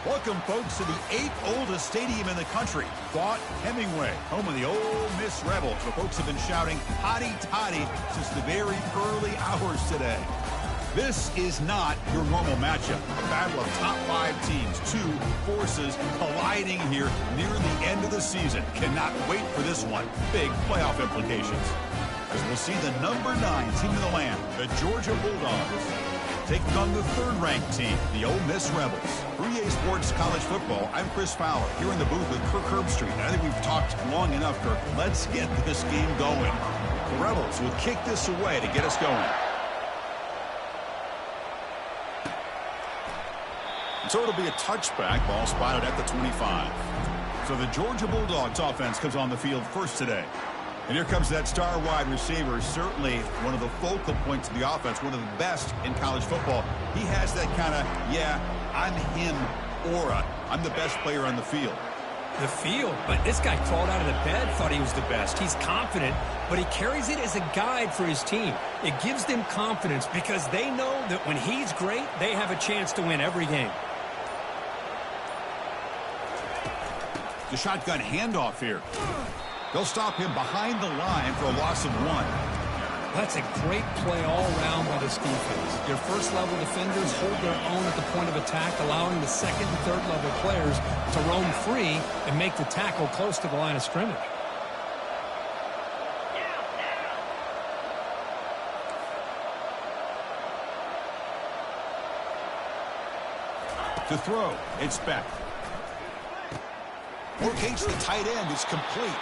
Welcome, folks, to the 8th oldest stadium in the country, Vaught Hemingway, home of the Ole Miss Rebels. The folks have been shouting "Hotty Toddy" since the very early hours today. This is not your normal matchup. A battle of top 5 teams, 2 forces colliding here near the end of the season. Cannot wait for this one. Big playoff implications. As we'll see the number 9 team in the land, the Georgia Bulldogs, taking on the 3rd-ranked team, the Ole Miss Rebels. For EA Sports College Football, I'm Chris Fowler, here in the booth with Kirk Herbstreit. I think we've talked long enough, Kirk. Let's get this game going. The Rebels will kick this away to get us going. So it'll be a touchback, ball spotted at the 25. So the Georgia Bulldogs offense comes on the field first today. And here comes that star wide receiver, certainly one of the focal points of the offense, one of the best in college football. He has that kind of, yeah, I'm him aura. I'm the best player on the field. The field, but this guy crawled out of the bed, thought he was the best. He's confident, but he carries it as a guide for his team. It gives them confidence because they know that when he's great, they have a chance to win every game. The shotgun handoff here. They'll stop him behind the line for a loss of 1. That's a great play all around by this defense. Your first-level defenders hold their own at the point of attack, allowing the second and third-level players to roam free and make the tackle close to the line of scrimmage. To throw, it's Beck. Locates the tight end. It's complete.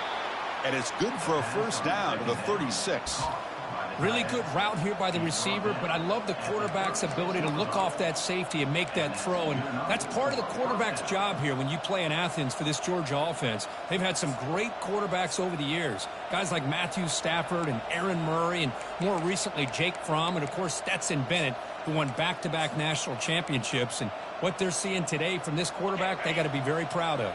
And it's good for a first down to the 36. Really good route here by the receiver, but I love the quarterback's ability to look off that safety and make that throw. And that's part of the quarterback's job here when you play in Athens for this Georgia offense. They've had some great quarterbacks over the years. Guys like Matthew Stafford and Aaron Murray, and more recently Jake Fromm, and of course Stetson Bennett, who won back-to-back national championships. And what they're seeing today from this quarterback, they got to be very proud of.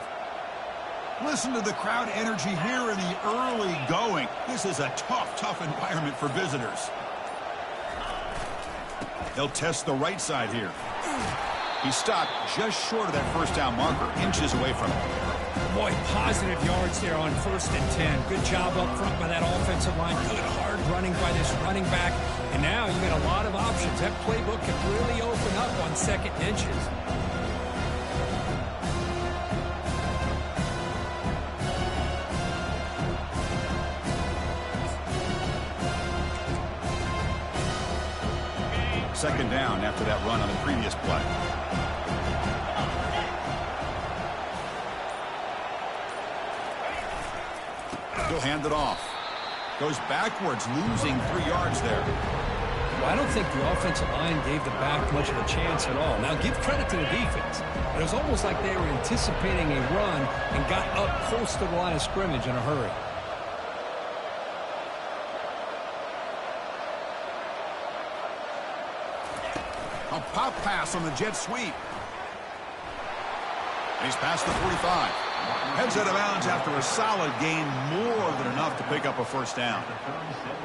Listen to the crowd energy here in the early going. This is a tough environment for visitors. They'll test the right side here. He stopped just short of that first down marker, inches away from it. Boy, positive yards there on 1st and 10. Good job up front by that offensive line. Good hard running by this running back. And now you got a lot of options. That playbook can really open up on 2nd and inches. Second down after that run on the previous play. He'll hand it off. Goes backwards, losing 3 yards there. Well, I don't think the offensive line gave the back much of a chance at all. Now, give credit to the defense. It was almost like they were anticipating a run and got up close to the line of scrimmage in a hurry. A pop pass on the jet sweep. And he's past the 45. Heads out of bounds after a solid gain, more than enough to pick up a first down.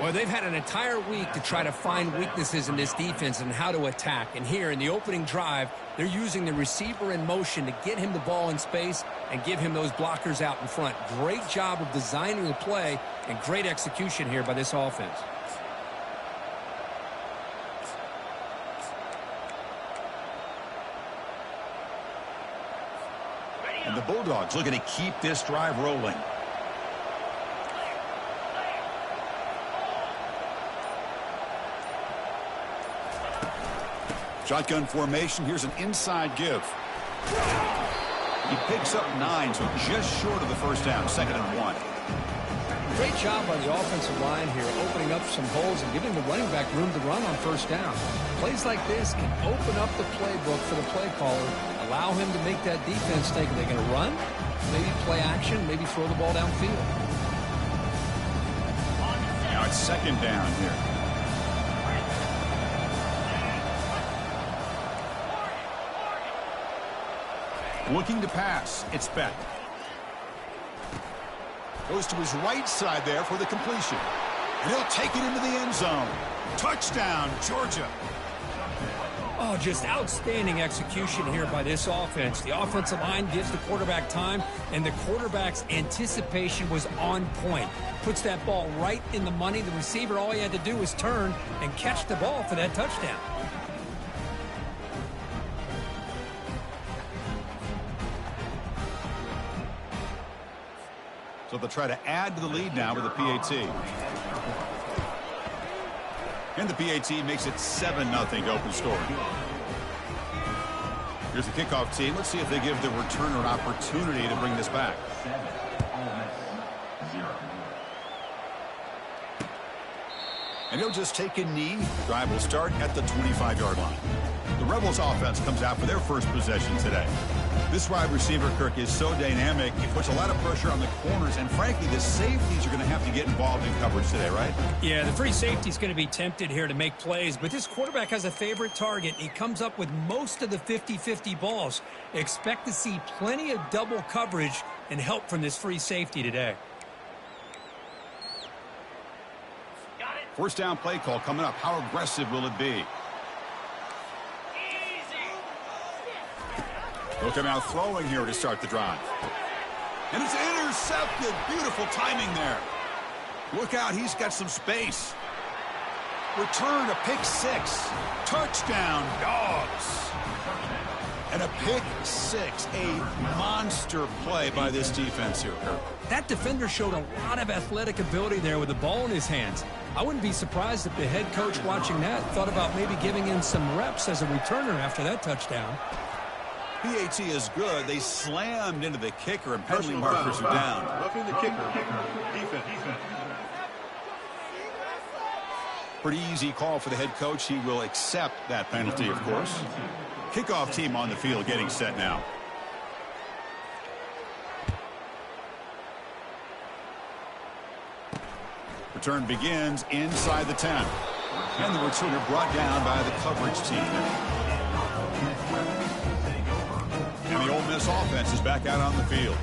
Well, they've had an entire week to try to find weaknesses in this defense and how to attack. And here in the opening drive, they're using the receiver in motion to get him the ball in space and give him those blockers out in front. Great job of designing the play and great execution here by this offense. And the Bulldogs looking to keep this drive rolling. Shotgun formation. Here's an inside give. He picks up 9, so just short of the first down. 2nd and 1. Great job by the offensive line here, opening up some holes and giving the running back room to run on first down. Plays like this can open up the playbook for the play caller, allow him to make that defense think, are they going to run? Maybe play action, maybe throw the ball downfield. Now it's 2nd down here. Looking to pass. It's Beck. Goes to his right side there for the completion. And he'll take it into the end zone. Touchdown, Georgia. Oh, just outstanding execution here by this offense. The offensive line gives the quarterback time, and the quarterback's anticipation was on point. Puts that ball right in the money. The receiver, all he had to do was turn and catch the ball for that touchdown. So they'll try to add to the lead now with a PAT. And the PAT makes it 7-0 open score. Here's the kickoff team. Let's see if they give the returner an opportunity to bring this back. And he'll just take a knee. Drive will start at the 25-yard line. The Rebels offense comes out for their first possession today. This wide receiver, Kirk, is so dynamic. He puts a lot of pressure on the corners, and frankly, the safeties are going to have to get involved in coverage today, right? Yeah, the free safety's going to be tempted here to make plays, but this quarterback has a favorite target. He comes up with most of the 50-50 balls. Expect to see plenty of double coverage and help from this free safety today. First down play call coming up. How aggressive will it be? They'll come out throwing here to start the drive. And it's intercepted. Beautiful timing there. Look out, he's got some space. Return, a pick six. Touchdown, Dawgs. And a pick six. A monster play by this defense here, Kirk. That defender showed a lot of athletic ability there with the ball in his hands. I wouldn't be surprised if the head coach watching that thought about maybe giving him some reps as a returner after that touchdown. PAT is good. They slammed into the kicker, and penalty markers are down. Roughing the kicker. Defense. Pretty easy call for the head coach. He will accept that penalty, of course. Kickoff team on the field getting set now. Return begins inside the 10. And the returner brought down by the coverage team. And the Ole Miss offense is back out on the field.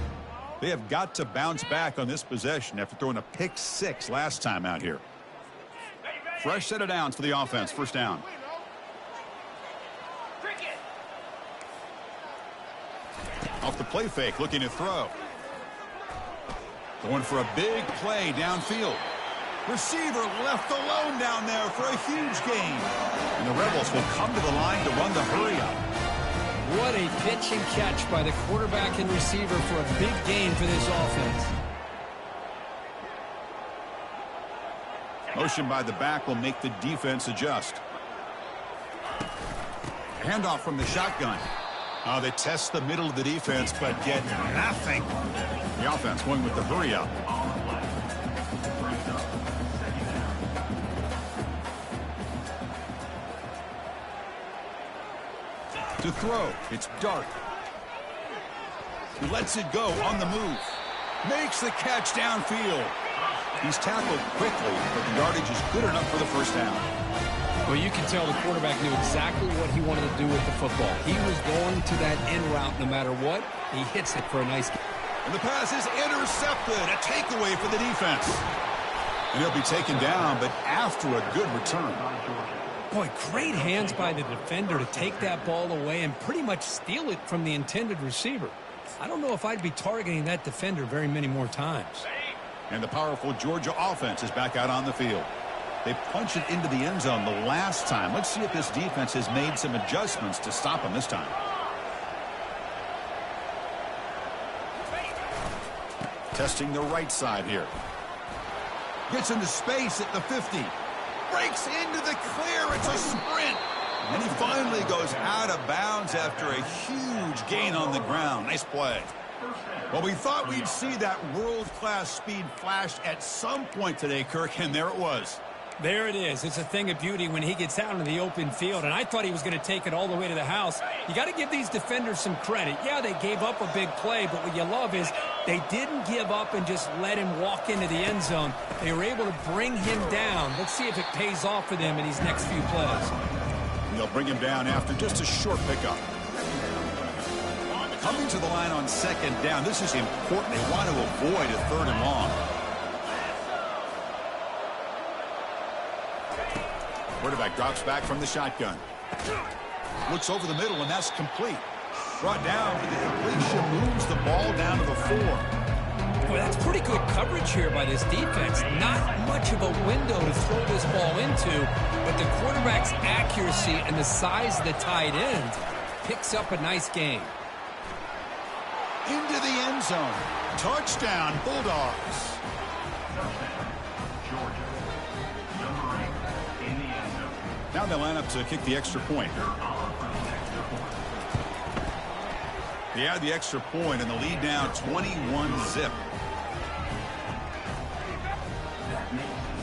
They have got to bounce back on this possession after throwing a pick six last time out here. Fresh set of downs for the offense. First down. Off the play fake, looking to throw. Going for a big play downfield. Receiver left alone down there for a huge gain. And the Rebels will come to the line to run the hurry up. What a pitch and catch by the quarterback and receiver for a big gain for this offense. Motion by the back will make the defense adjust. Handoff from the shotgun. They test the middle of the defense, but get nothing. The offense going with the hurry up. To throw, it's Dart. He lets it go on the move. Makes the catch downfield. He's tackled quickly, but the yardage is good enough for the first down. Well, you can tell the quarterback knew exactly what he wanted to do with the football. He was going to that end route no matter what. He hits it for a nice. And the pass is intercepted. A takeaway for the defense. And he'll be taken down, but after a good return. Boy, great hands by the defender to take that ball away and pretty much steal it from the intended receiver. I don't know if I'd be targeting that defender very many more times. And the powerful Georgia offense is back out on the field. They punched it into the end zone the last time. Let's see if this defense has made some adjustments to stop them this time. Testing the right side here. Gets into space at the 50. Breaks into the clear. It's a sprint. And he finally goes out of bounds after a huge gain on the ground. Nice play. Well, we thought we'd see that world-class speed flash at some point today, Kirk, and there it was. There it is. It's a thing of beauty when he gets out into the open field, and I thought he was going to take it all the way to the house. You got to give these defenders some credit. Yeah, they gave up a big play, but what you love is they didn't give up and just let him walk into the end zone. They were able to bring him down. Let's see if it pays off for them in these next few plays. And they'll bring him down after just a short pickup. Coming to the line on second down. This is important. They want to avoid a third and long. Quarterback drops back from the shotgun. Looks over the middle, and that's complete. Brought down, but the completion moves the ball down to the 4. Boy, that's pretty good coverage here by this defense. Not much of a window to throw this ball into, but the quarterback's accuracy and the size of the tight end picks up a nice gain. Into the end zone. Touchdown, Bulldogs. Now they line up to kick the extra point. They add the extra point and the lead now 21-zip.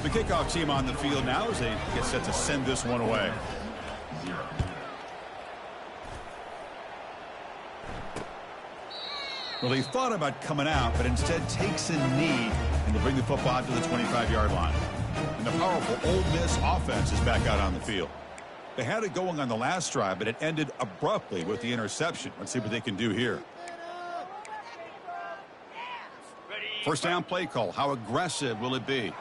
The kickoff team on the field now as they get set to send this one away. Well, he thought about coming out, but instead takes a knee and to bring the football to the 25-yard line. And the powerful Ole Miss offense is back out on the field. They had it going on the last drive, but it ended abruptly with the interception. Let's see what they can do here. First down play call. How aggressive will it be?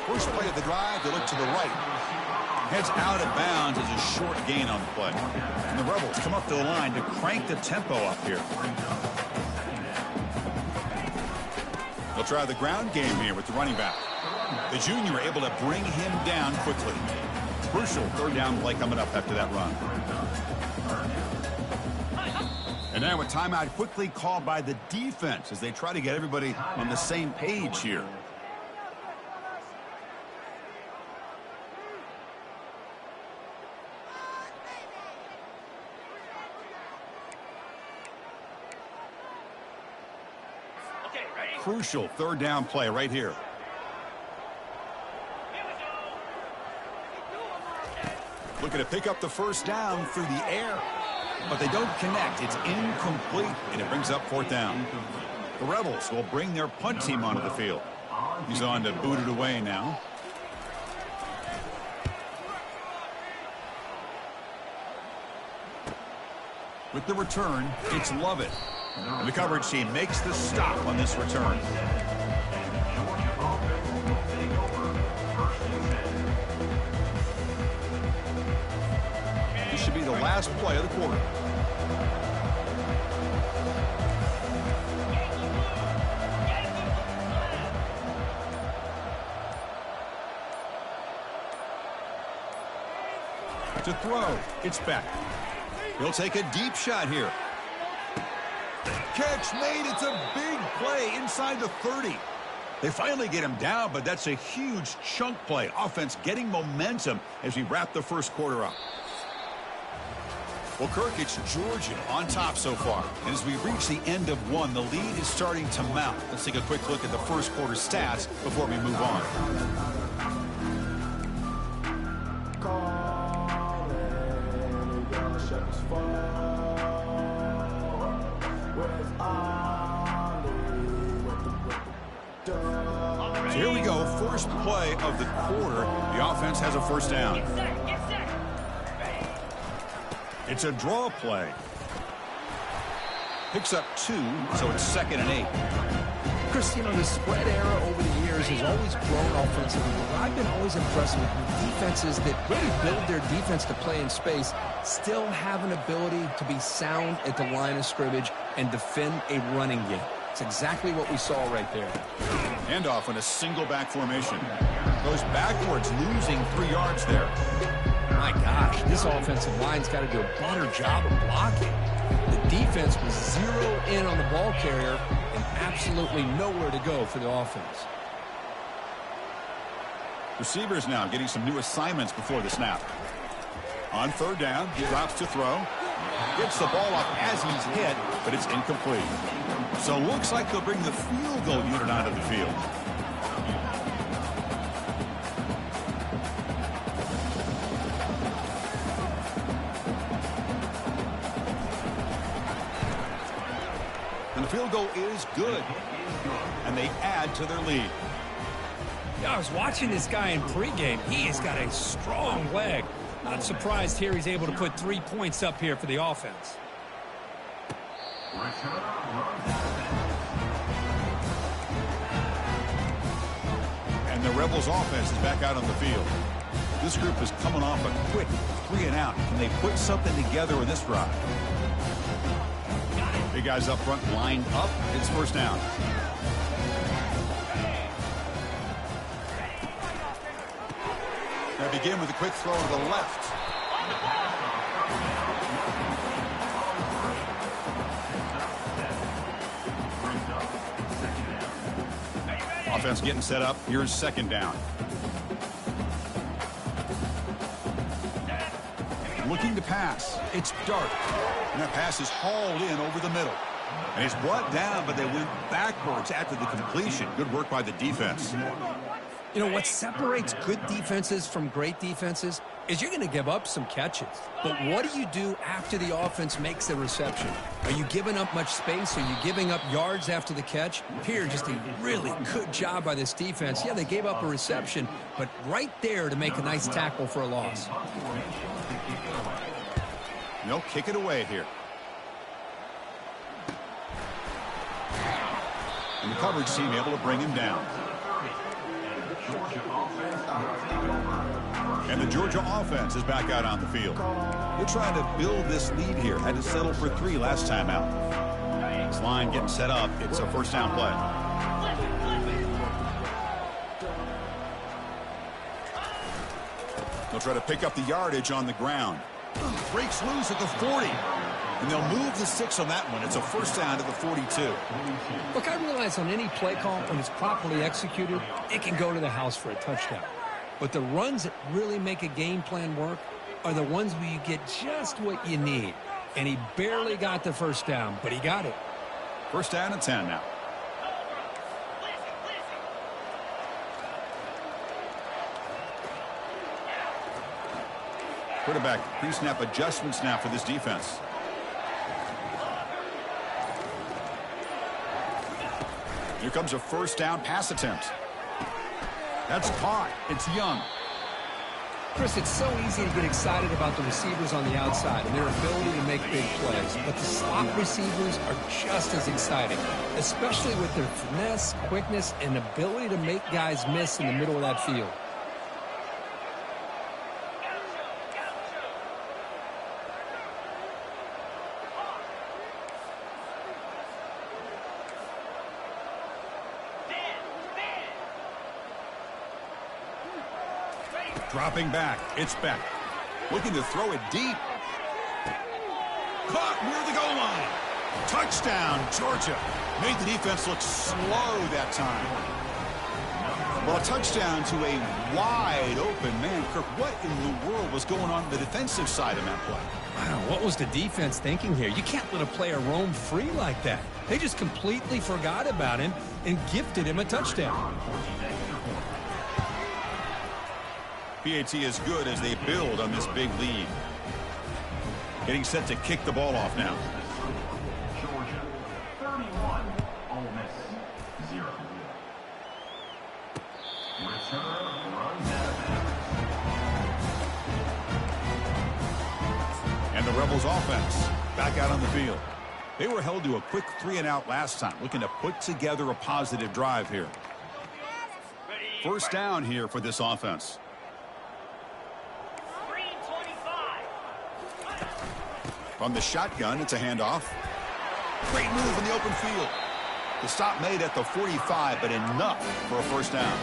First play of the drive, they look to the right. Heads out of bounds as a short gain on the play. And the Rebels come up to the line to crank the tempo up here. They'll try the ground game here with the running back. The junior able to bring him down quickly. Crucial third down play coming up after that run. And now a timeout quickly called by the defense as they try to get everybody on the same page here. Crucial third down play right here. Looking to pick up the first down through the air, but they don't connect. It's incomplete, and it brings up fourth down. The Rebels will bring their punt team onto the field. He's on to boot it away now. With the return, it's Lovett. And the coverage team makes the stop on this return. This should be the last play of the quarter. To throw, it's back. He'll take a deep shot here. Catch made. It's a big play inside the 30. They finally get him down, but that's a huge chunk play. Offense getting momentum as we wrap the first quarter up. Well, Kirk, it's Georgia on top so far. And as we reach the end of one, the lead is starting to mount. Let's take a quick look at the first quarter stats before we move on. So here we go, first play of the quarter. The offense has a first down. It's a draw play. Picks up 2, so it's 2nd and 8. Chris, you know, the spread era over the years has always grown offensively. But I've been always impressed with defenses that really build their defense to play in space, still have an ability to be sound at the line of scrimmage and defend a running game. It's exactly what we saw right there. Handoff in a single back formation. Goes backwards, losing 3 yards there. My gosh, this offensive line's got to do a better job of blocking. The defense was zero in on the ball carrier and absolutely nowhere to go for the offense. Receivers now getting some new assignments before the snap. On third down, he drops to throw. Gets the ball up as he's hit, but it's incomplete. So looks like they'll bring the field goal unit onto the field. And the field goal is good. And they add to their lead. Yeah, I was watching this guy in pregame. He has got a strong leg. Not surprised here he's able to put 3 points up here for the offense. And the Rebels offense is back out on the field. This group is coming off a quick 3-and-out. Can they put something together with this drive? Big guys up front lined up. It's first down. They begin with a quick throw to the left. Offense getting set up. Here's second down. Looking to pass. It's Dart. And that pass is hauled in over the middle. And he's brought down, but they went backwards after the completion. Good work by the defense. You know, what separates good defenses from great defenses is you're going to give up some catches. But what do you do after the offense makes the reception? Are you giving up much space? Are you giving up yards after the catch? Here, just a really good job by this defense. Yeah, they gave up a reception, but right there to make a nice tackle for a loss. They'll kick it away here. And the coverage team able to bring him down. And the Georgia offense is back out on the field. They're trying to build this lead here. Had to settle for 3 last time out. This line getting set up. It's a first down play. They'll try to pick up the yardage on the ground. Breaks loose at the 40. And they'll move the 6 on that one. It's a first down to the 42. Look, I realize on any play call, when it's properly executed, it can go to the house for a touchdown. But the runs that really make a game plan work are the ones where you get just what you need. And he barely got the first down, but he got it. First down and 10 now. Quarterback pre-snap adjustments now for this defense. Here comes a first down pass attempt. That's caught. It's Young. Chris, it's so easy to get excited about the receivers on the outside and their ability to make big plays. But the slot receivers are just as exciting, especially with their finesse, quickness, and ability to make guys miss in the middle of that field. Dropping back. It's Beck. Looking to throw it deep. Caught near the goal line. Touchdown, Georgia. Made the defense look slow that time. Well, a touchdown to a wide open man. Kirk, what in the world was going on the defensive side of that play? Wow, what was the defense thinking here? You can't let a player roam free like that. They just completely forgot about him and gifted him a touchdown. PAT is good as they build on this big lead. Getting set to kick the ball off now. Georgia 31, Ole Miss 0. Return runs And the Rebels offense back out on the field. They were held to a quick 3-and-out last time, looking to put together a positive drive here. First down here for this offense. From the shotgun, it's a handoff. Great move in the open field. The stop made at the 45, but enough for a first down.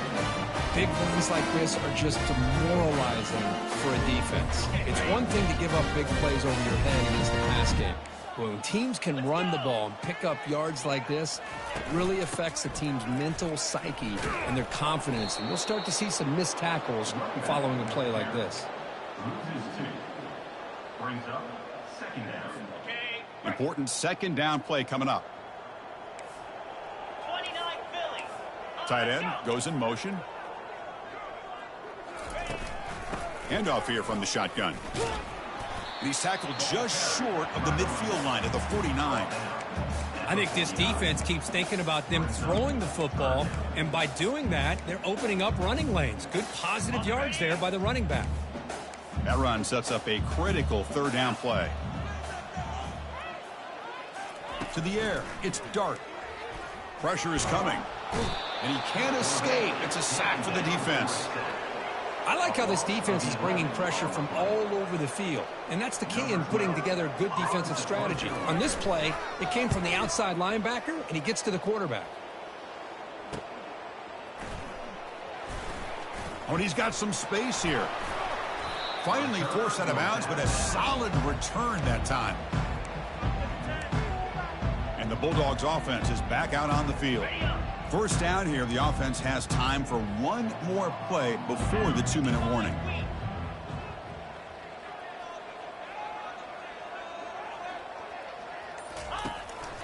Big runs like this are just demoralizing for a defense. It's one thing to give up big plays over your head against the pass game. When teams can run the ball and pick up yards like this, it really affects the team's mental psyche and their confidence. And we'll start to see some missed tackles following a play like this. brings up second down. Important second down play coming up. 29 Philly. Tight end goes in motion. Handoff here from the shotgun. And he's tackled just short of the midfield line at the 49. I think this defense keeps thinking about them throwing the football, and by doing that, they're opening up running lanes. Good positive yards there by the running back. That run sets up a critical third down play. To the air, it's Dart. Pressure is coming. And he can't escape. It's a sack for the defense. I like how this defense is bringing pressure from all over the field. And that's the key in putting together a good defensive strategy. On this play, it came from the outside linebacker, and he gets to the quarterback. Oh, and he's got some space here. Finally forced out of bounds, but a solid return that time. And the Bulldogs offense is back out on the field. First down here, the offense has time for one more play before the 2-minute warning.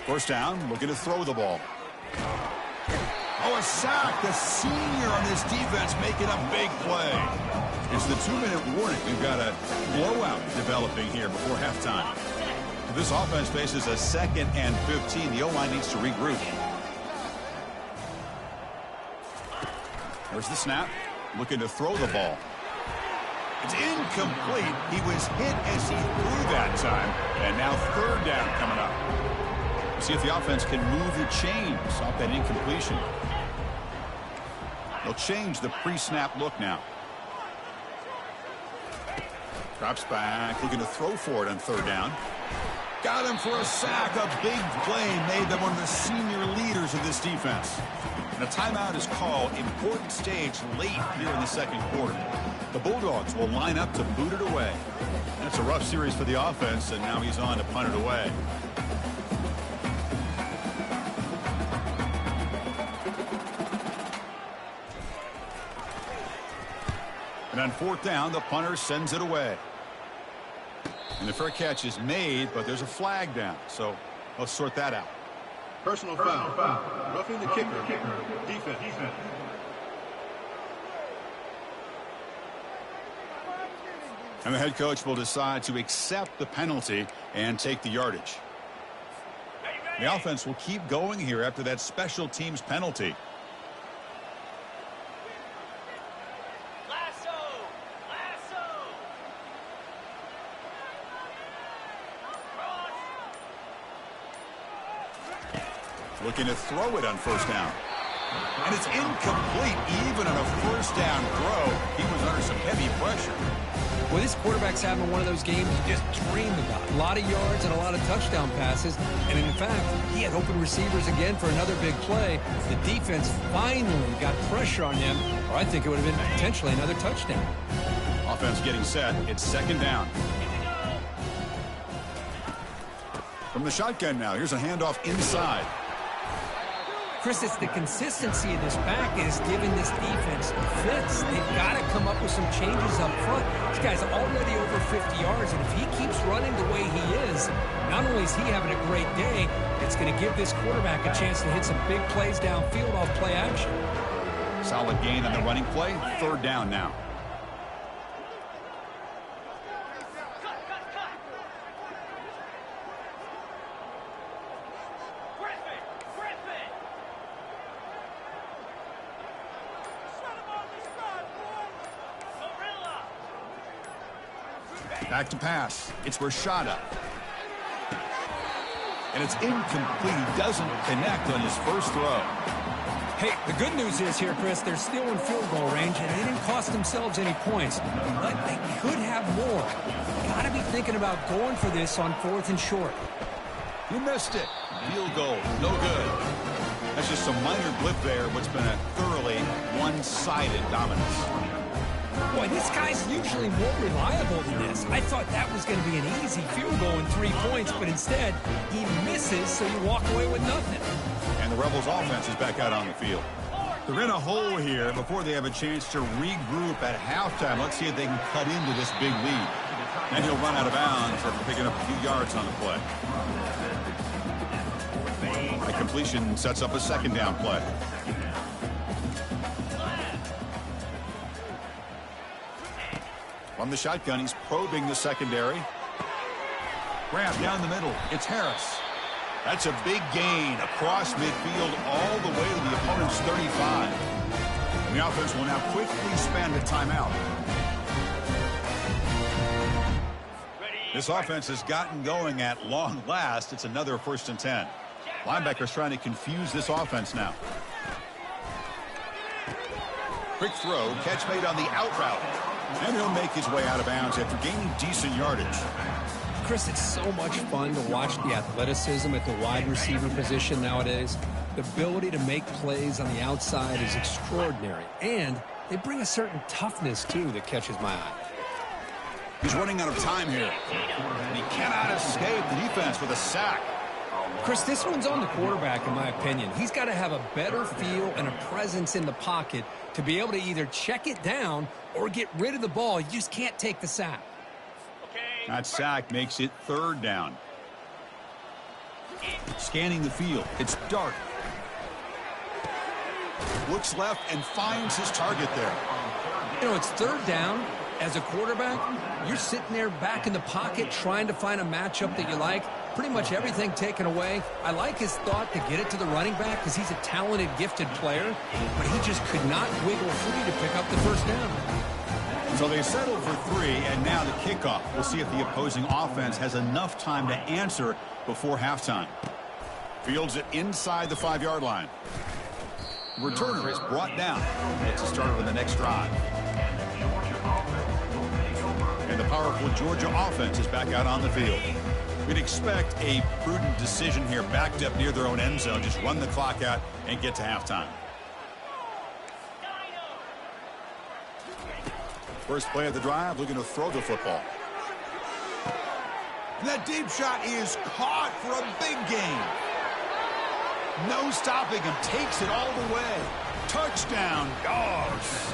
First down, looking to throw the ball. Oh, a sack. The senior on this defense making a big play. It's the 2-minute warning. We've got a blowout developing here before halftime. This offense faces a 2nd and 15. The O-line needs to regroup. There's the snap. Looking to throw the ball. It's incomplete. He was hit as he threw that time. And now 3rd down coming up. See if the offense can move the chains off that incompletion. They'll change the pre-snap look now. Drops back. Looking to throw for it on 3rd down. Got him for a sack. A big play made them one of the senior leaders of this defense. And a timeout is called. Important stage late here in the 2nd quarter. The Bulldogs will line up to boot it away. That's a rough series for the offense, and now he's on to punt it away. And on 4th down, the punter sends it away. And the fair catch is made, but there's a flag down. So let's sort that out. Personal foul. Roughing the kicker. Defense. And the head coach will decide to accept the penalty and take the yardage. The offense will keep going here after that special teams penalty. Looking to throw it on 1st down. And it's incomplete. Even on a 1st down throw, he was under some heavy pressure. Well, this quarterback's having one of those games you just dream about. A lot of yards and a lot of touchdown passes. And in fact, he had open receivers again for another big play. The defense finally got pressure on him, or I think it would have been potentially another touchdown. Offense getting set. It's 2nd down. From the shotgun now, here's a handoff inside. Chris, it's the consistency of this back is giving this defense fits. They've got to come up with some changes up front. This guy's already over 50 yards, and if he keeps running the way he is, not only is he having a great day, it's going to give this quarterback a chance to hit some big plays downfield off play action. Solid gain on the running play. 3rd down now. Back to pass. It's Rashada. And it's incomplete. He doesn't connect on his first throw. Hey, the good news is here, Chris, they're still in field goal range, and they didn't cost themselves any points. But they could have more. Got to be thinking about going for this on 4th and short. He missed it. Field goal. No good. That's just a minor blip there. What's been a thoroughly one-sided dominance. Boy, this guy's usually more reliable than this. I thought that was going to be an easy field goal in 3 points, but instead, he misses, so you walk away with nothing. And the Rebels offense is back out on the field. They're in a hole here before they have a chance to regroup at halftime. Let's see if they can cut into this big lead. And he'll run out of bounds after picking up a few yards on the play. The completion sets up a 2nd down play. From the shotgun, he's probing the secondary. Grab down the middle. It's Harris. That's a big gain across midfield all the way to the opponent's 35. And the offense will now quickly spend a timeout. This offense has gotten going at long last. It's another 1st and 10. Linebackers trying to confuse this offense now. Quick throw, catch made on the out route. And he'll make his way out of bounds after gaining decent yardage. Chris, it's so much fun to watch the athleticism at the wide receiver position nowadays. The ability to make plays on the outside is extraordinary. And they bring a certain toughness, too, that catches my eye. He's running out of time here. And he cannot escape the defense with a sack. Chris, this one's on the quarterback, in my opinion. He's got to have a better feel and a presence in the pocket to be able to either check it down or get rid of the ball. You just can't take the sack. That sack makes it 3rd down. Scanning the field. It's dark. Looks left and finds his target there. You know, it's 3rd down. As a quarterback, you're sitting there back in the pocket trying to find a matchup that you like. Pretty much everything taken away. I like his thought to get it to the running back because he's a talented, gifted player, but he just could not wiggle free to pick up the 1st down. So they settled for 3, and now the kickoff. We'll see if the opposing offense has enough time to answer before halftime. Fields it inside the 5-yard line. The returner is brought down. It's a starter on the next drive. And the powerful Georgia offense is back out on the field. We'd expect a prudent decision here, backed up near their own end zone. Just run the clock out and get to halftime. First play of the drive, looking to throw the football. And that deep shot is caught for a big gain. No stopping him. Takes it all the way. Touchdown, Dawgs.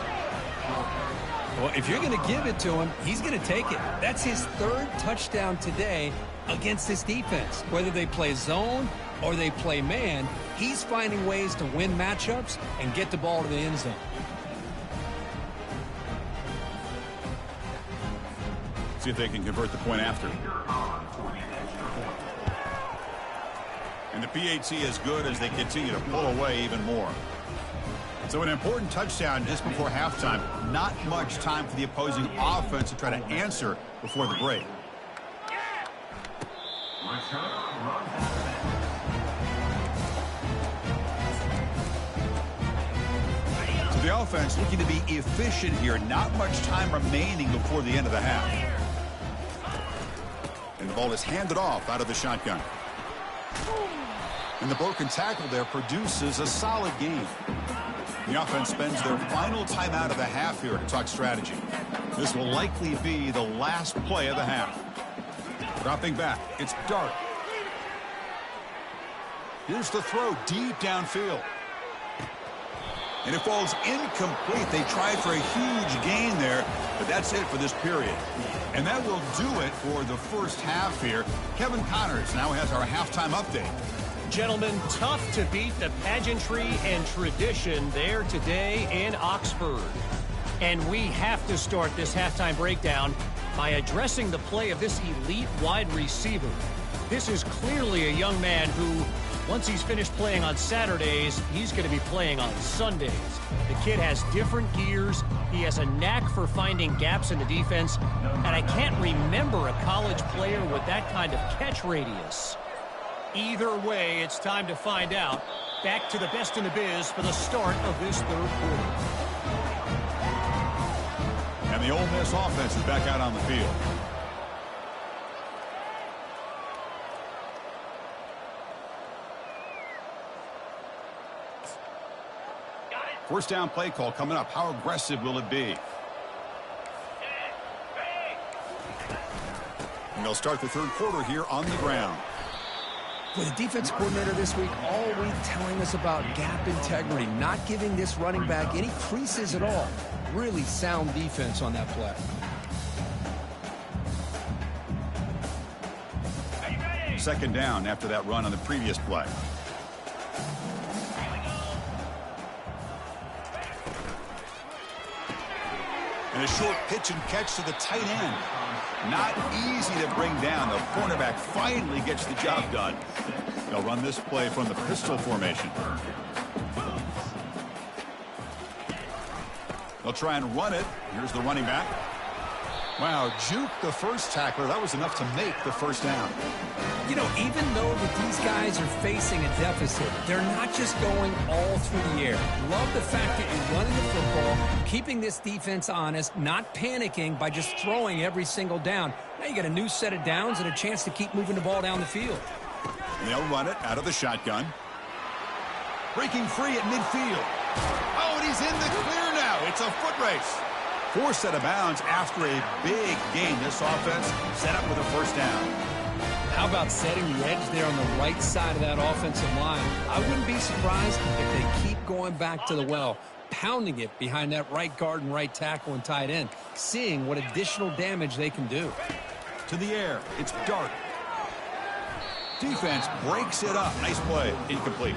Well, if you're going to give it to him, he's going to take it. That's his 3rd touchdown today against this defense. Whether they play zone or they play man, he's finding ways to win matchups and get the ball to the end zone. See if they can convert the point after. And the PAT is good as they continue to pull away even more. So an important touchdown just before halftime. Not much time for the opposing offense to try to answer before the break. So the offense looking to be efficient here. Not much time remaining before the end of the half. And the ball is handed off out of the shotgun. And the broken tackle there produces a solid gain. The offense spends their final timeout of the half here to talk strategy. This will likely be the last play of the half. Dropping back. It's dark. Here's the throw deep downfield. And it falls incomplete. They tried for a huge gain there, but that's it for this period. And that will do it for the first half here. Kevin Connors now has our halftime update. Gentlemen, tough to beat the pageantry and tradition there today in Oxford. And we have to start this halftime breakdown by addressing the play of this elite wide receiver. This is clearly a young man who, once he's finished playing on Saturdays, he's going to be playing on Sundays. The kid has different gears. He has a knack for finding gaps in the defense. And I can't remember a college player with that kind of catch radius. Either way, it's time to find out. Back to the best in the biz for the start of this 3rd quarter. And the Ole Miss offense is back out on the field. First down play call coming up. How aggressive will it be? And they'll start the 3rd quarter here on the ground. With the defense coordinator this week all week telling us about gap integrity, not giving this running back any creases at all. Really sound defense on that play. Second down after that run on the previous play. And a short pitch and catch to the tight end. Not easy to bring down. The cornerback finally gets the job done. They'll run this play from the pistol formation. They'll try and run it. Here's the running back. Wow, juke the first tackler. That was enough to make the first down. You know, even though that these guys are facing a deficit, they're not just going all through the air. Love the fact that you're running the football, keeping this defense honest, not panicking by just throwing every single down. Now you got a new set of downs and a chance to keep moving the ball down the field. And they'll run it out of the shotgun. Breaking free at midfield. Oh, and he's in the clear now. It's a foot race. Forced out of bounds after a big gain. This offense set up with a first down. How about setting the edge there on the right side of that offensive line? I wouldn't be surprised if they keep going back to the well, pounding it behind that right guard and right tackle and tight end, seeing what additional damage they can do. To the air. It's Dart. Defense breaks it up. Nice play. Incomplete.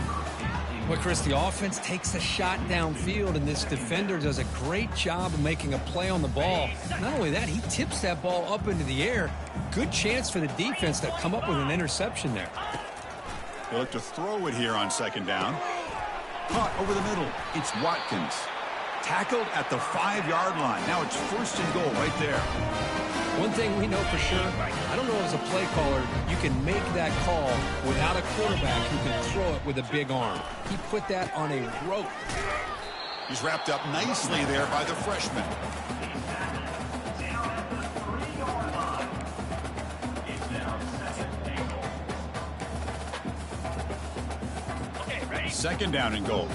Well, Chris, the offense takes a shot downfield, and this defender does a great job of making a play on the ball. Not only that, he tips that ball up into the air. Good chance for the defense to come up with an interception there. They look to throw it here on second down. Caught over the middle. It's Watkins. Tackled at the 5-yard line. Now it's first and goal right there. One thing we know for sure, I don't know as a play caller, you can make that call without a quarterback who can throw it with a big arm. He put that on a rope. He's wrapped up nicely there by the freshman. Second down and goal.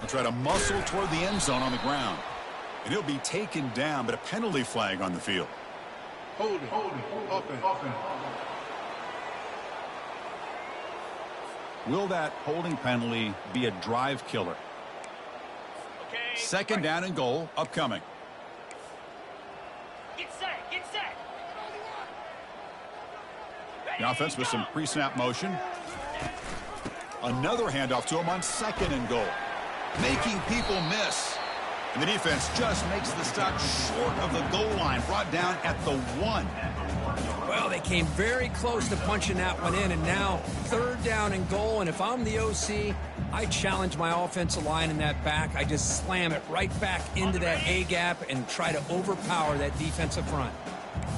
Try to muscle toward the end zone on the ground. And he'll be taken down, but a penalty flag on the field. Holding, offense. Will that holding penalty be a drive killer? Second down and goal, upcoming. Get set. The offense with some pre-snap motion. Another handoff to him on second and goal. Making people miss. And the defense just makes the stop short of the goal line. Brought down at the 1. Well, they came very close to punching that one in, and now third down and goal. And if I'm the OC, I challenge my offensive line in that back. I just slam it right back into that A-gap and try to overpower that defensive front.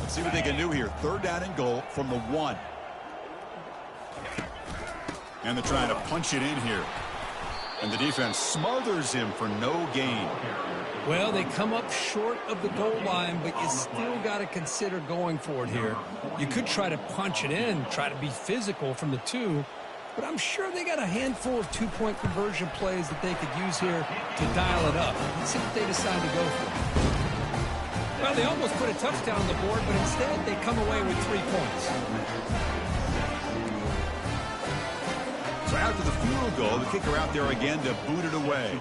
Let's see what they can do here. Third down and goal from the 1. And they're trying to punch it in here. And the defense smothers him for no gain. Well, they come up short of the goal line, but you still got to consider going for it here. You could try to punch it in, try to be physical from the 2, but I'm sure they got a handful of two-point conversion plays that they could use here to dial it up. Let's see what they decide to go for. Well, they almost put a touchdown on the board, but instead they come away with 3 points. So after the field goal, the kicker out there again to boot it away.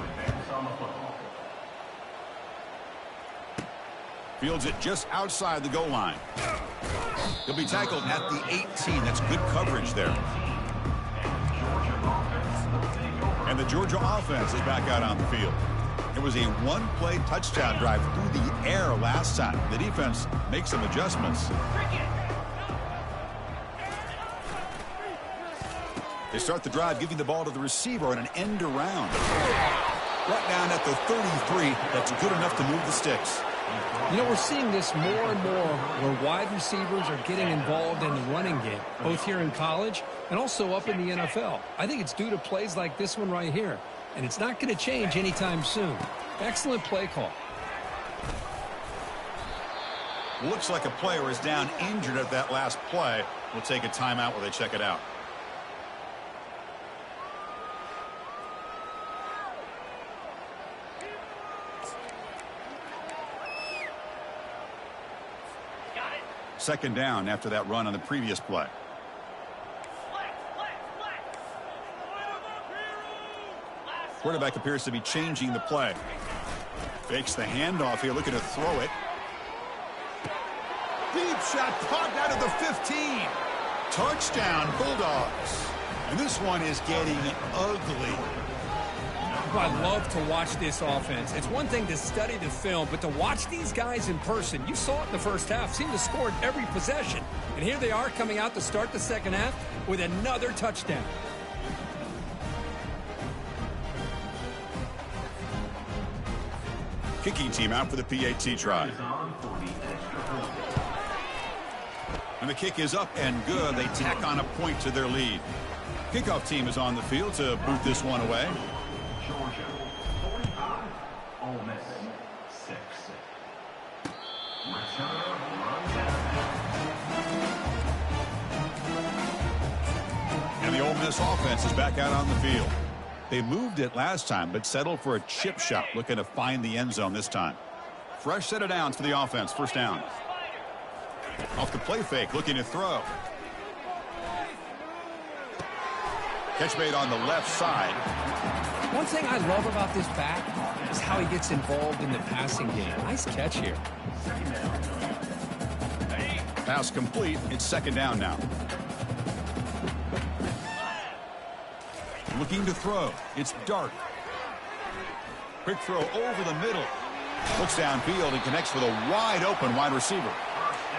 Fields it just outside the goal line. He'll be tackled at the 18. That's good coverage there. And the Georgia offense is back out on the field. It was a one-play touchdown drive through the air last time. The defense makes some adjustments. They start the drive, giving the ball to the receiver on an end around. Right down at the 33. That's good enough to move the sticks. You know, we're seeing this more and more where wide receivers are getting involved in the running game, both here in college and also up in the NFL. I think it's due to plays like this one right here, and it's not going to change anytime soon. Excellent play call. Looks like a player is down injured at that last play. We'll take a timeout while they check it out. Second down after that run on the previous play. Quarterback appears to be changing the play. Fakes the handoff here, looking to throw it. Deep shot, popped out of the 15. Touchdown, Bulldogs. And this one is getting ugly. I love to watch this offense. It's one thing to study the film, but to watch these guys in person, you saw it in the first half, seemed to score at every possession. And here they are coming out to start the second half with another touchdown. Kicking team out for the PAT try. And the kick is up and good. They tack on a point to their lead. Kickoff team is on the field to boot this one away. Georgia 45, Ole Miss 6. Return runs And the Ole Miss offense is back out on the field. They moved it last time, but settled for a chip shot, looking to find the end zone this time. Fresh set of downs for the offense. First down. Off the play fake, looking to throw. Catch made on the left side. One thing I love about this back is how he gets involved in the passing game. Nice catch here. Pass complete. It's second down now. Looking to throw. It's Dart. Quick throw over the middle. Looks downfield and connects with a wide open wide receiver.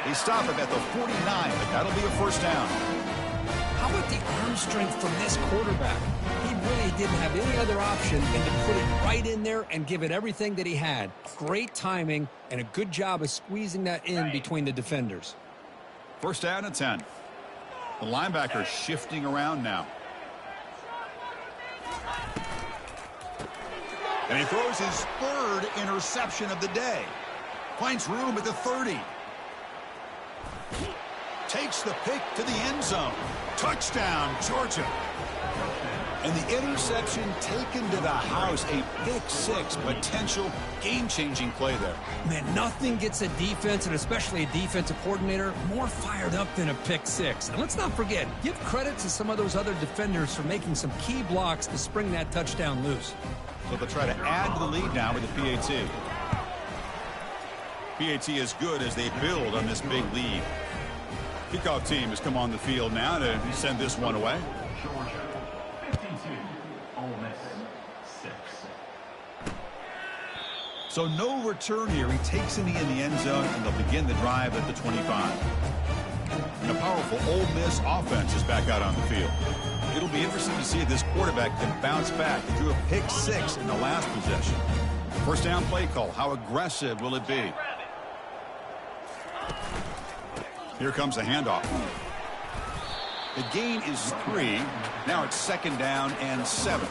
They stop him at the 49, but that'll be a first down. How about the arm strength from this quarterback? He really didn't have any other option than to put it right in there and give it everything that he had. Great timing and a good job of squeezing that in between the defenders. First down and 10. The linebacker shifting around now. And he throws his third interception of the day. Finds room at the 30. Takes the pick to the end zone. Touchdown, Georgia. And the interception taken to the house. A pick six, potential game-changing play there. Man, nothing gets a defense, and especially a defensive coordinator, more fired up than a pick six. And let's not forget, give credit to some of those other defenders for making some key blocks to spring that touchdown loose. So they'll try to add to the lead now with the PAT. PAT is good as they build on this big lead. Kickoff team has come on the field now to send this one away. Georgia 52, Ole Miss 6. So no return here. He takes it in the end zone, and they'll begin the drive at the 25. And a powerful Ole Miss offense is back out on the field. It'll be interesting to see if this quarterback can bounce back. He threw a pick six in the last possession. First down play call. How aggressive will it be? Here comes the handoff. The gain is 3. Now it's second down and 7.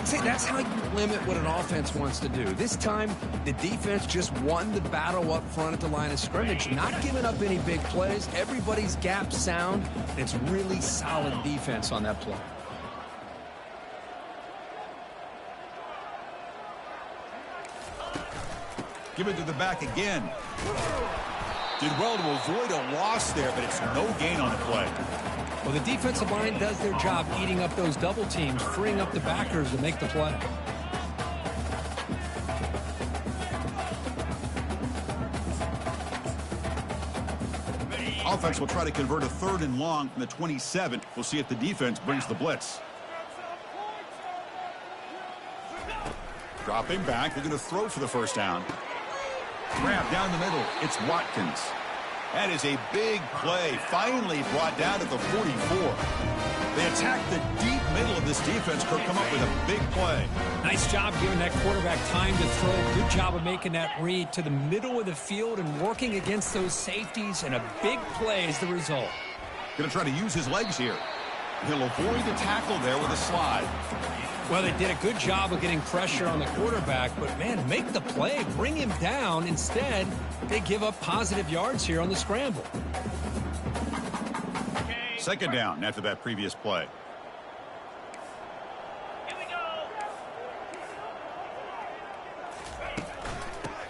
See, that's how you limit what an offense wants to do. This time, the defense just won the battle up front at the line of scrimmage, not giving up any big plays. Everybody's gap sound, and it's really solid defense on that play. Give it to the back again. Did well to avoid a loss there, but it's no gain on the play. Well, the defensive line does their job eating up those double teams, freeing up the backers to make the play. Offense will try to convert a 3rd and long from the 27. We'll see if the defense brings the blitz. Dropping back, looking to throw for the first down. Grab down the middle. It's Watkins. That is a big play. Finally brought down at the 44. They attack the deep middle of this defense. Could come up with a big play. Nice job giving that quarterback time to throw. Good job of making that read to the middle of the field and working against those safeties, and a big play is the result. Going to try to use his legs here. He'll avoid the tackle there with a slide. Well, they did a good job of getting pressure on the quarterback, but, man, make the play, bring him down. Instead, they give up positive yards here on the scramble. Second down after that previous play.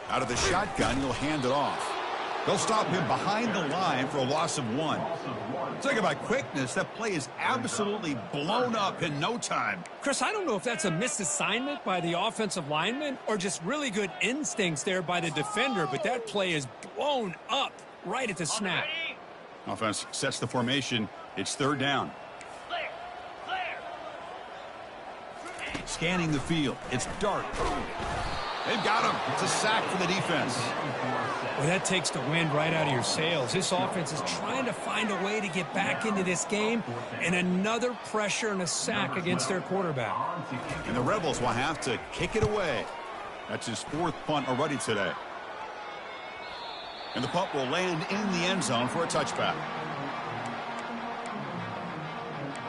Out of the shotgun, he'll hand it off. They'll stop him behind the line for a loss of 1. Talk about quickness. That play is absolutely blown up in no time. Chris, I don't know if that's a misassignment by the offensive lineman or just really good instincts there by the defender, but that play is blown up right at the snap. Offense sets the formation. It's 3rd down. Scanning the field. It's Dart. They've got him. It's a sack for the defense. Well, that takes the wind right out of your sails. This offense is trying to find a way to get back into this game, and another pressure and a sack against their quarterback. And the Rebels will have to kick it away. That's his 4th punt already today. And the punt will land in the end zone for a touchback.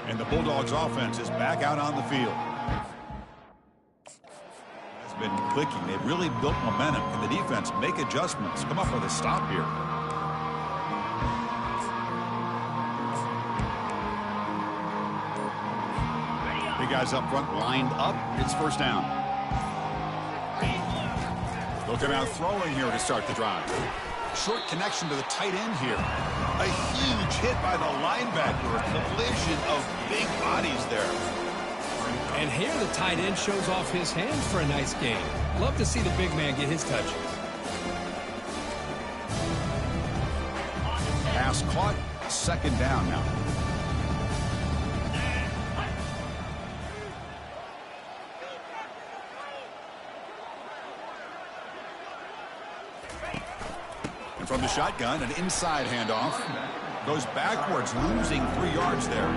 And the Bulldogs offense is back out on the field. It's been clicking. They've really built momentum. Can the defense make adjustments? Come up with a stop here. Big guys up front lined up. It's first down. Looking out throwing here to start the drive. Short connection to the tight end here. A huge hit by the linebacker. A collision of big bodies there. And here the tight end shows off his hands for a nice gain. Love to see the big man get his touches. Pass caught. Second down now. From the shotgun, an inside handoff. Goes backwards, losing 3 yards there.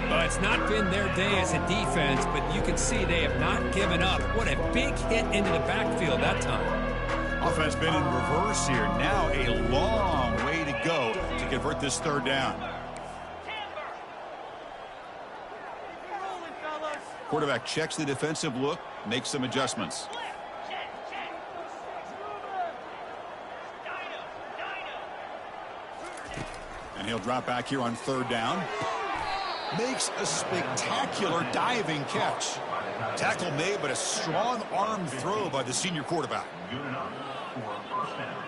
Well, it's not been their day as a defense, but you can see they have not given up. What a big hit into the backfield that time. Offense been in reverse here. Now a long way to go to convert this 3rd down. Quarterback checks the defensive look, makes some adjustments. And he'll drop back here on 3rd down. Makes a spectacular diving catch. Tackle made, but a strong arm throw by the senior quarterback. Good enough for a first down.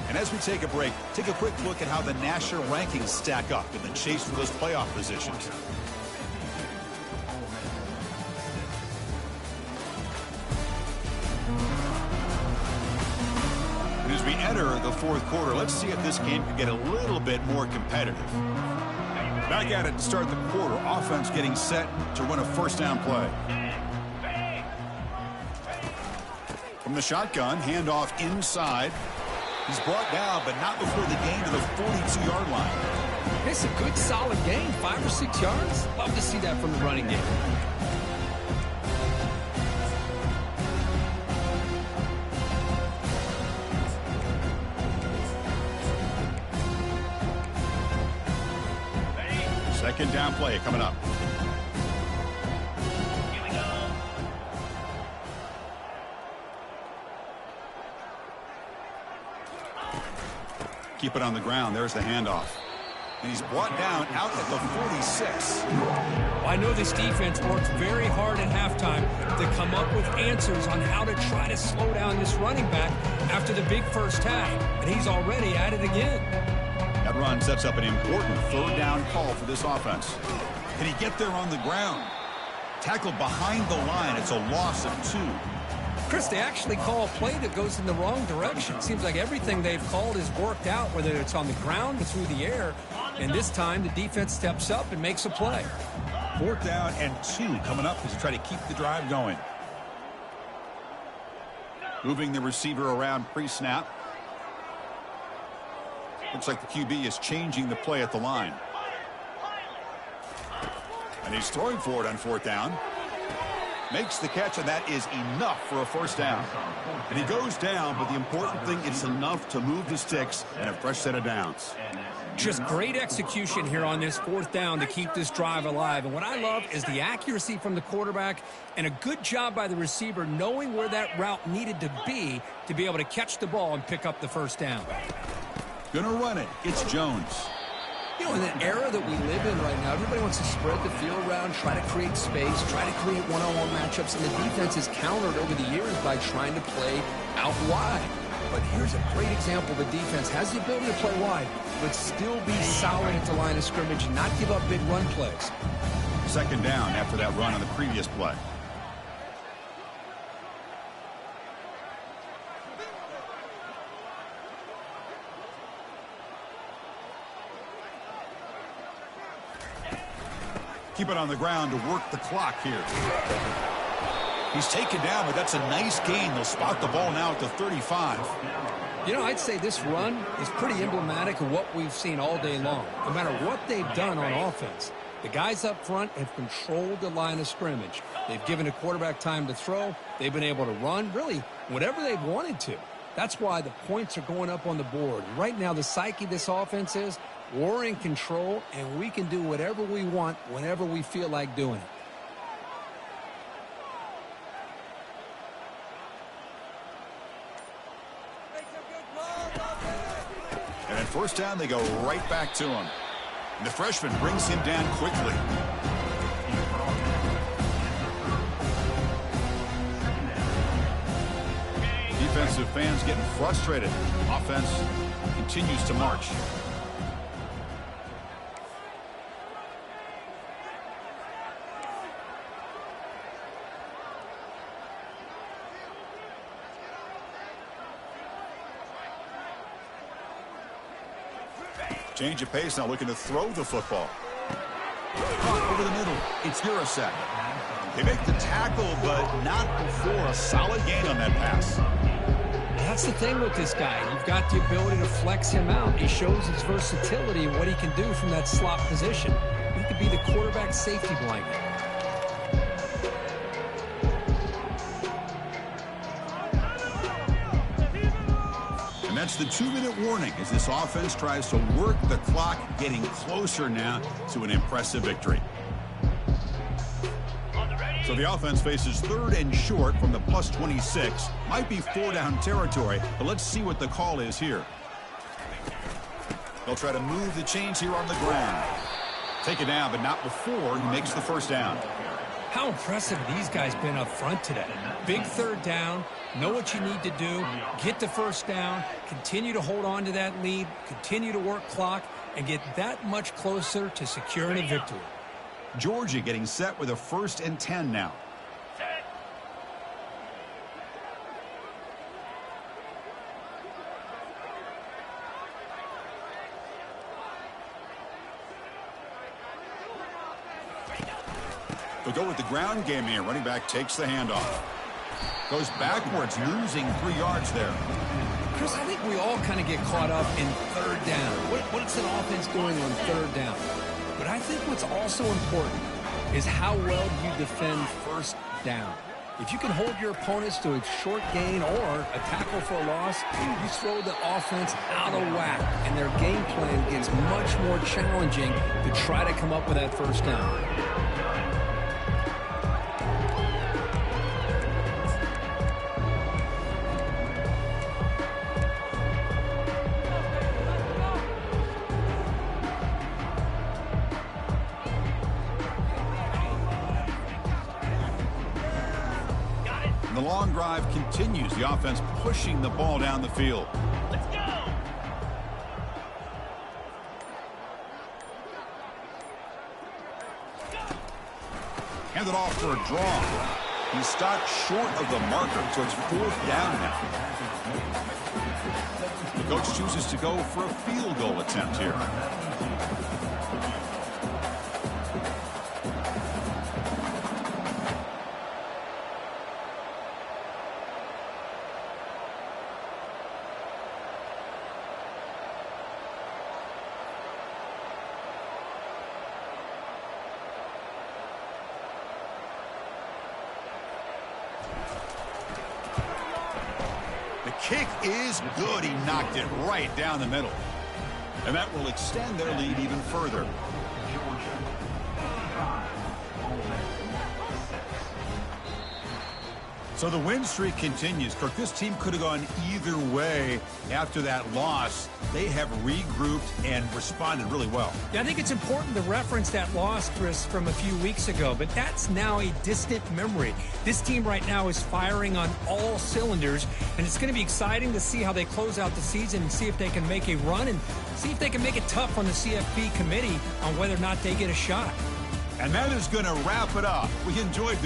And as we take a break, take a quick look at how the national rankings stack up in the chase for those playoff positions. As we enter the 4th quarter, let's see if this game can get a little bit more competitive. Back at it to start the quarter. Offense getting set to run a first down play. From the shotgun, handoff inside. He's brought down, but not before the gain to the 42-yard line. It's a good, solid gain, 5 or 6 yards. Love to see that from the running game. Second down play coming up. Here we go. Keep it on the ground. There's the handoff. And he's brought down out at the 46. Well, I know this defense worked very hard at halftime to come up with answers on how to try to slow down this running back after the big first half. And he's already at it again. That run sets up an important 3rd down call for this offense. Can he get there on the ground? Tackled behind the line. It's a loss of 2. Chris, they actually call a play that goes in the wrong direction. Seems like everything they've called has worked out, whether it's on the ground or through the air. And this time, the defense steps up and makes a play. 4th down and 2 coming up as you try to keep the drive going. Moving the receiver around pre-snap. Looks like the QB is changing the play at the line. And he's throwing for it on 4th down. Makes the catch, and that is enough for a first down. And he goes down, but the important thing, it's enough to move the sticks and a fresh set of downs. Just great execution here on this 4th down to keep this drive alive. And what I love is the accuracy from the quarterback and a good job by the receiver knowing where that route needed to be able to catch the ball and pick up the first down. Gonna run it. It's Jones. You know, in the era that we live in right now, everybody wants to spread the field around, try to create space, try to create one-on-one matchups, and the defense has countered over the years by trying to play out wide. But here's a great example. The defense has the ability to play wide, but still be solid at the line of scrimmage and not give up big run plays. Second down after that run on the previous play. Keep it on the ground to work the clock here. He's taken down, but that's a nice gain. They'll spot the ball now at the 35. You know, I'd say this run is pretty emblematic of what we've seen all day long. No matter what they've done on offense, The guys up front have controlled the line of scrimmage. They've given a quarterback time to throw. They've been able to run, really, whatever they've wanted to. That's why the points are going up on the board. Right now, the psyche of this offense is we're in control, and we can do whatever we want whenever we feel like doing it. And at first down, they go right back to him. And the freshman brings him down quickly. Defensive fans getting frustrated. Offense continues to march. Change of pace now, looking to throw the football. Over the middle, it's Urasek. They make the tackle, but not before a solid gain on that pass. That's the thing with this guy. You've got the ability to flex him out. He shows his versatility and what he can do from that slot position. He could be the quarterback safety blanket. And that's the 2-minute warning as this offense tries to work the clock, getting closer now to an impressive victory. So the offense faces 3rd and short from the +26. Might be 4-down territory, but let's see what the call is here. They'll try to move the chains here on the ground. Take it down, but not before he makes the first down. How impressive have these guys been up front today? Big 3rd down, know what you need to do, get the first down, continue to hold on to that lead, continue to work clock, and get that much closer to securing a victory. Georgia getting set with a 1st and 10 now. They'll go with the ground game here. Running back takes the handoff. Goes backwards, losing 3 yards there. Chris, I think we all kind of get caught up in 3rd down. What's an offense doing on 3rd down? But I think what's also important is how well you defend 1st down. If you can hold your opponents to a short gain or a tackle for a loss, you throw the offense out of whack, and their game plan gets much more challenging to try to come up with that 1st down. The long drive continues. The offense pushing the ball down the field. Let's go! Handed off for a draw. He stopped short of the marker, so it's 4th down now. The coach chooses to go for a field goal attempt here. Kick is good. He knocked it right down the middle. And that will extend their lead even further. So the win streak continues. Kirk, this team could have gone either way after that loss. They have regrouped and responded really well. Yeah, I think it's important to reference that loss, Chris, from a few weeks ago, but that's now a distant memory. This team right now is firing on all cylinders, and it's going to be exciting to see how they close out the season and see if they can make a run and see if they can make it tough on the CFP committee on whether or not they get a shot. And that is going to wrap it up. We enjoyed this.